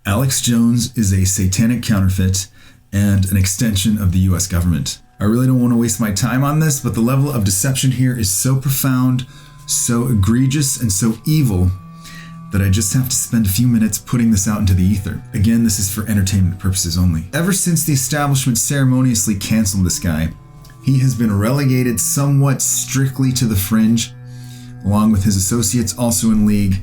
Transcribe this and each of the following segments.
Alex Jones is a satanic counterfeit and an extension of the US government. I really don't want to waste my time on this, but the level of deception here is so profound, so egregious, and so evil that I just have to spend a few minutes putting this out into the ether. Again, this is for entertainment purposes only. Ever since the establishment ceremoniously canceled this guy, he has been relegated somewhat strictly to the fringe, along with his associates also in league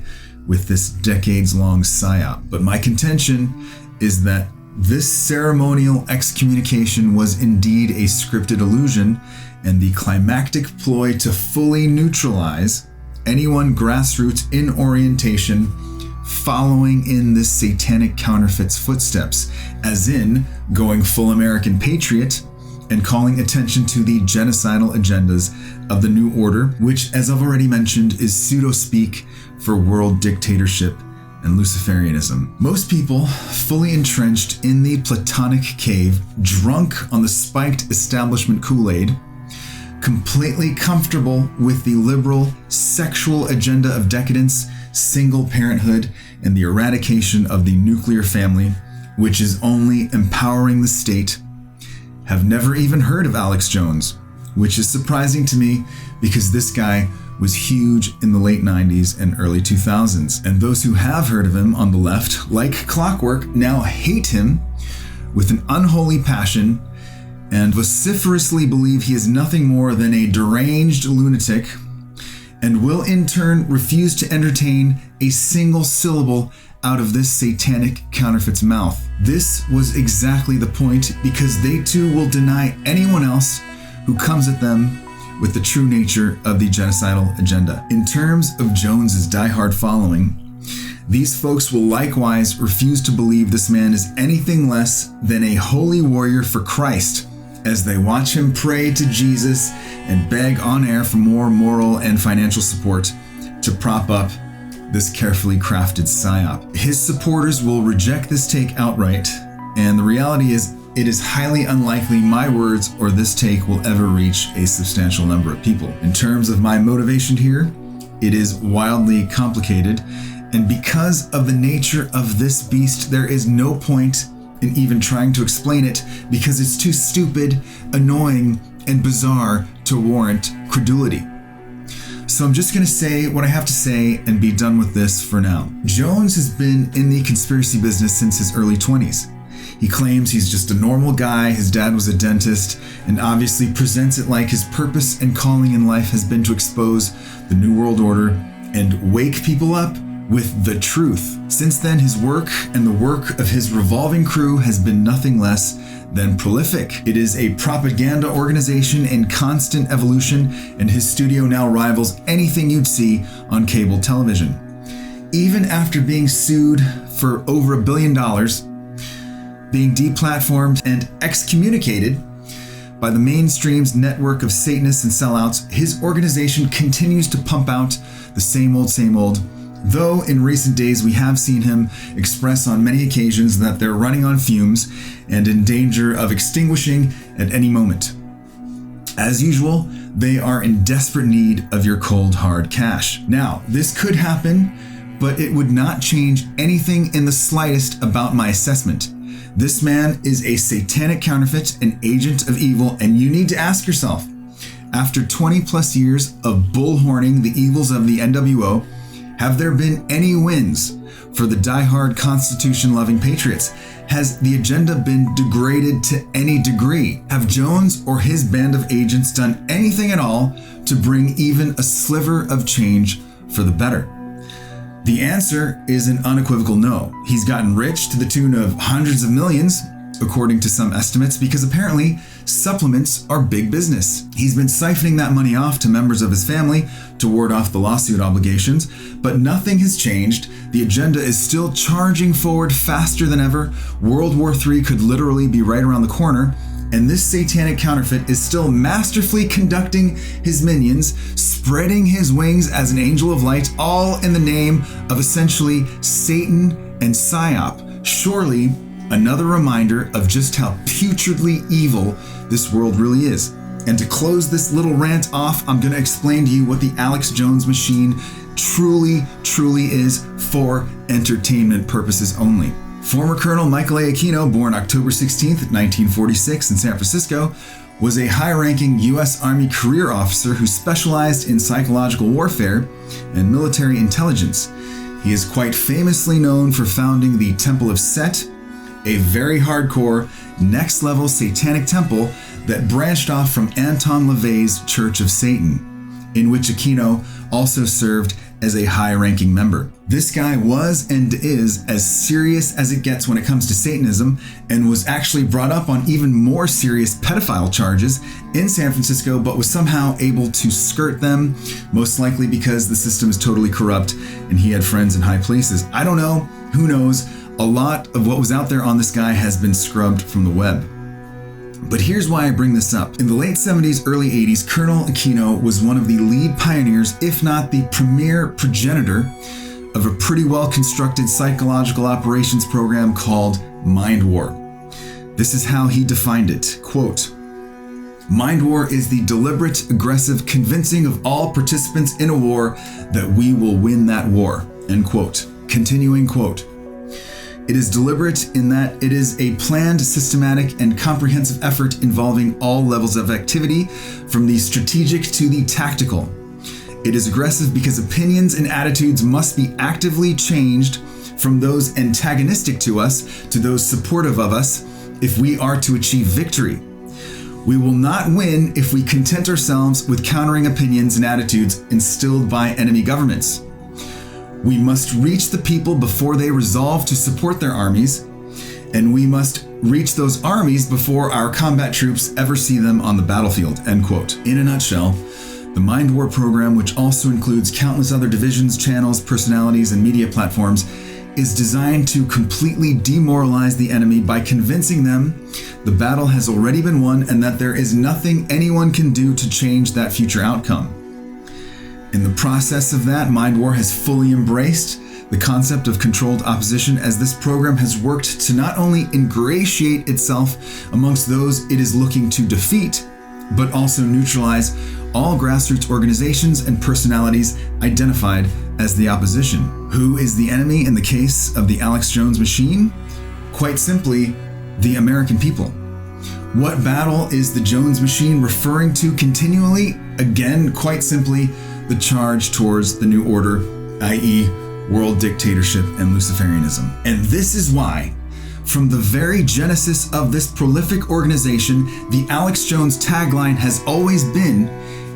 with this decades-long psyop. But my contention is that this ceremonial excommunication was indeed a scripted illusion and the climactic ploy to fully neutralize anyone grassroots in orientation following in this satanic counterfeit's footsteps, as in going full American patriot and calling attention to the genocidal agendas of the New Order, which, as I've already mentioned, is pseudo-speak for world dictatorship and Luciferianism. Most people fully entrenched in the Platonic cave, drunk on the spiked establishment Kool-Aid, completely comfortable with the liberal sexual agenda of decadence, single parenthood, and the eradication of the nuclear family, which is only empowering the state, have never even heard of Alex Jones, which is surprising to me because this guy was huge in the late 90s and early 2000s. And those who have heard of him on the left, like clockwork, now hate him with an unholy passion and vociferously believe he is nothing more than a deranged lunatic, and will in turn refuse to entertain a single syllable out of this satanic counterfeit's mouth. This was exactly the point, because they too will deny anyone else who comes at them with the true nature of the genocidal agenda. In terms of Jones's diehard following, these folks will likewise refuse to believe this man is anything less than a holy warrior for Christ, as they watch him pray to Jesus and beg on air for more moral and financial support to prop up this carefully crafted psyop. His supporters will reject this take outright, and the reality is it is highly unlikely my words or this take will ever reach a substantial number of people. In terms of my motivation here, it is wildly complicated, and because of the nature of this beast, there is no point in even trying to explain it, because it's too stupid, annoying, and bizarre to warrant credulity. So I'm just going to say what I have to say and be done with this for now. Jones has been in the conspiracy business since his early 20s. He claims he's just a normal guy, his dad was a dentist, and obviously presents it like his purpose and calling in life has been to expose the New World Order and wake people up with the truth. Since then, his work and the work of his revolving crew has been nothing less than prolific. It is a propaganda organization in constant evolution, and his studio now rivals anything you'd see on cable television. Even after being sued for over $1 billion, being deplatformed and excommunicated by the mainstream's network of Satanists and sellouts, his organization continues to pump out the same old, though in recent days we have seen him express on many occasions that they're running on fumes and in danger of extinguishing at any moment. As usual, they are in desperate need of your cold, hard cash. Now, this could happen, but it would not change anything in the slightest about my assessment. This man is a satanic counterfeit, an agent of evil, and you need to ask yourself, after 20 plus years of bullhorning the evils of the NWO, have there been any wins for the diehard Constitution-loving patriots? Has the agenda been degraded to any degree? Have Jones or his band of agents done anything at all to bring even a sliver of change for the better? The answer is an unequivocal no. He's gotten rich to the tune of hundreds of millions, according to some estimates, because apparently supplements are big business. He's been siphoning that money off to members of his family to ward off the lawsuit obligations, but nothing has changed. The agenda is still charging forward faster than ever. World War III could literally be right around the corner, and this satanic counterfeit is still masterfully conducting his minions, spreading his wings as an angel of light, all in the name of essentially Satan and Psyop. Surely another reminder of just how putridly evil this world really is. And to close this little rant off, I'm going to explain to you what the Alex Jones machine truly is for entertainment purposes only. Former Colonel Michael A. Aquino, born October 16, 1946 in San Francisco, was a high-ranking U.S. Army career officer who specialized in psychological warfare and military intelligence. He is quite famously known for founding the Temple of Set, a very hardcore, next-level satanic temple that branched off from Anton LaVey's Church of Satan, in which Aquino also served as a high-ranking member. This guy was and is as serious as it gets when it comes to Satanism, and was actually brought up on even more serious pedophile charges in San Francisco, but was somehow able to skirt them, most likely because the system is totally corrupt and he had friends in high places. I don't know, who knows? A lot of what was out there on this guy has been scrubbed from the web. But here's why I bring this up. In the late 70s, early 80s, Colonel Aquino was one of the lead pioneers, if not the premier progenitor, of a pretty well-constructed psychological operations program called Mind War. This is how he defined it, quote, "Mind war is the deliberate, aggressive convincing of all participants in a war that we will win that war," end quote. Continuing quote, "It is deliberate in that it is a planned, systematic, and comprehensive effort involving all levels of activity, from the strategic to the tactical. It is aggressive because opinions and attitudes must be actively changed from those antagonistic to us to those supportive of us if we are to achieve victory. We will not win if we content ourselves with countering opinions and attitudes instilled by enemy governments. We must reach the people before they resolve to support their armies, and we must reach those armies before our combat troops ever see them on the battlefield," end quote. In a nutshell, the Mind War program, which also includes countless other divisions, channels, personalities, and media platforms, is designed to completely demoralize the enemy by convincing them the battle has already been won and that there is nothing anyone can do to change that future outcome. In the process of that, Mind War has fully embraced the concept of controlled opposition, as this program has worked to not only ingratiate itself amongst those it is looking to defeat, but also neutralize all grassroots organizations and personalities identified as the opposition. Who is the enemy in the case of the Alex Jones machine? Quite simply, the American people. What battle is the Jones machine referring to continually? Again, quite simply, the charge towards the New Order, i.e. world dictatorship and Luciferianism. And this is why, from the very genesis of this prolific organization, the Alex Jones tagline has always been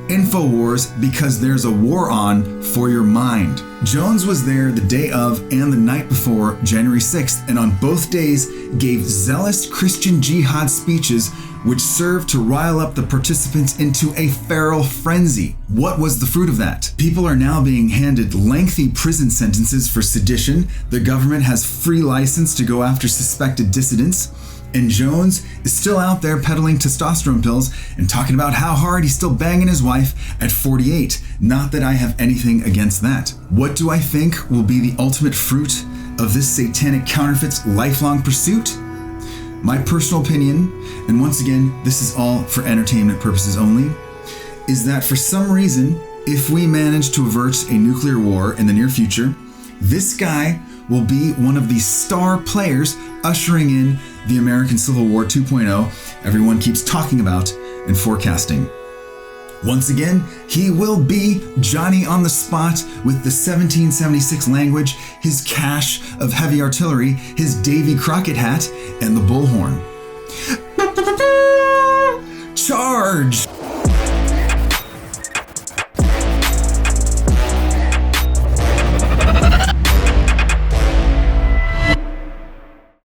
Infowars, because there's a war on for your mind. Jones was there the day of and the night before January 6th, and on both days gave zealous Christian jihad speeches which served to rile up the participants into a feral frenzy. What was the fruit of that? People are now being handed lengthy prison sentences for sedition. The government has free license to go after suspected dissidents. And Jones is still out there peddling testosterone pills and talking about how hard he's still banging his wife at 48. Not that I have anything against that. What do I think will be the ultimate fruit of this satanic counterfeit's lifelong pursuit? My personal opinion, and once again, this is all for entertainment purposes only, is that for some reason, if we manage to avert a nuclear war in the near future, this guy will be one of the star players ushering in the American Civil War 2.0 everyone keeps talking about and forecasting. Once again, he will be Johnny on the spot with the 1776 language, his cache of heavy artillery, his Davy Crockett hat, and the bullhorn. Charge!